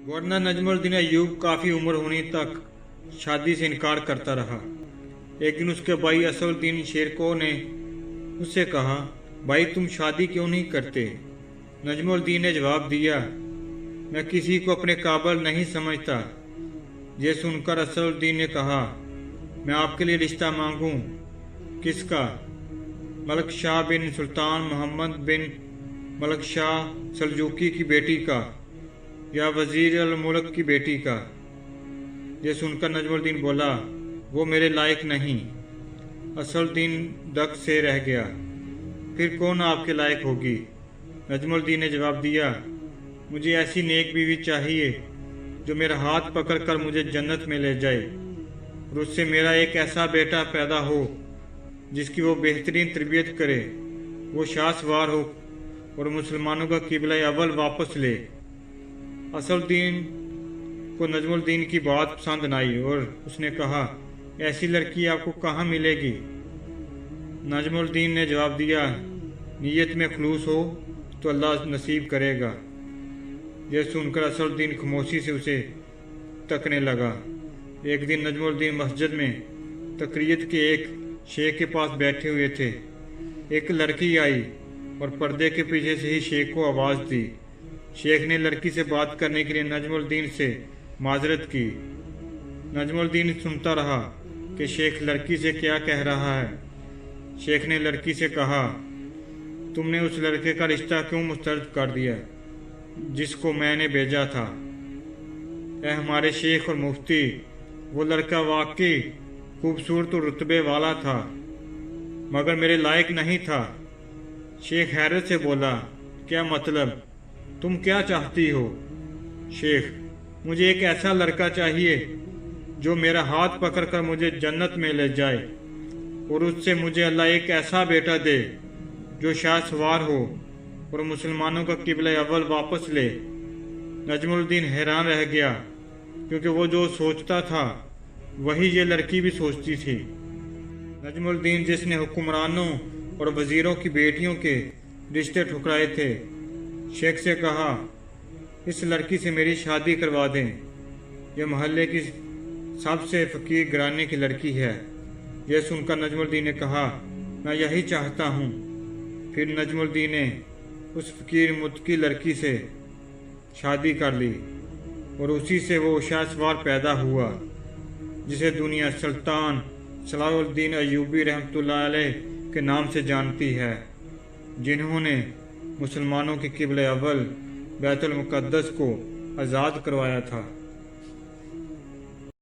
वरना नजमुद्दीन अय्यूब काफ़ी उम्र होने तक शादी से इनकार करता रहा। एक दिन उसके भाई असदुद्दीन शेरको ने उससे कहा, भाई तुम शादी क्यों नहीं करते? नजमुद्दीन ने जवाब दिया, मैं किसी को अपने काबिल नहीं समझता। ये सुनकर असदुद्दीन ने कहा, मैं आपके लिए रिश्ता मांगूं। किसका? मलक शाह बिन सुल्तान मोहम्मद बिन मलक शाह सल्जूकी की बेटी का या वजीर अल मुल्क की बेटी का। ये सुनकर नजमुद्दीन बोला, वो मेरे लायक नहीं। असदुद्दीन दक से रह गया, फिर कौन आपके लायक होगी? नजमुद्दीन ने जवाब दिया, मुझे ऐसी नेक बीवी चाहिए जो मेरा हाथ पकड़कर मुझे जन्नत में ले जाए और उससे मेरा एक ऐसा बेटा पैदा हो जिसकी वो बेहतरीन तरबियत करे, वो शाहसवार हो और मुसलमानों का किबला अव्वल वापस ले। असदुद्दीन को नजमुद्दीन की बात पसंद न आई और उसने कहा, ऐसी लड़की आपको कहाँ मिलेगी? नजमुद्दीन ने जवाब दिया, नीयत में खलूस हो तो अल्लाह नसीब करेगा। यह सुनकर असदुद्दीन खामोशी से उसे तकने लगा। एक दिन नजमुद्दीन मस्जिद में तकरीयत के एक शेख के पास बैठे हुए थे। एक लड़की आई और पर्दे के पीछे से ही शेख को आवाज़ दी। शेख ने लड़की से बात करने के लिए नजमुद्दीन से माजरत की। नजमुद्दीन सुनता रहा कि शेख लड़की से क्या कह रहा है। शेख ने लड़की से कहा, तुमने उस लड़के का रिश्ता क्यों मुस्तरद कर दिया जिसको मैंने भेजा था? ऐ हमारे शेख और मुफ्ती, वो लड़का वाकई खूबसूरत और रुतबे वाला था मगर मेरे लायक नहीं था। शेख हैरत से बोला, क्या मतलब? तुम क्या चाहती हो? शेख, मुझे एक ऐसा लड़का चाहिए जो मेरा हाथ पकड़कर मुझे जन्नत में ले जाए और उससे मुझे अल्लाह एक ऐसा बेटा दे जो शाहसवार हो और मुसलमानों का किबला अव्वल वापस ले। नजमुद्दीन हैरान रह गया क्योंकि वो जो सोचता था वही ये लड़की भी सोचती थी। नजमुद्दीन जिसने हुक्मरानों और वजीरों की बेटियों के रिश्ते ठुकराए थे, शेख से कहा, इस लड़की से मेरी शादी करवा दें। यह मोहल्ले की सबसे फकीर घराने की लड़की है। यह सुनकर नजमुद्दीन ने कहा, मैं यही चाहता हूँ। फिर नजमुद्दीन ने उस फकीर मुत्की लड़की से शादी कर ली और उसी से वो शाहसवार पैदा हुआ जिसे दुनिया सुल्तान सलाहुद्दीन अय्यूबी रहमतुल्लाह अलैह के नाम से जानती है, जिन्होंने मुसलमानों के किबला अव्वल बैतुल मुक़द्दस को आज़ाद करवाया था।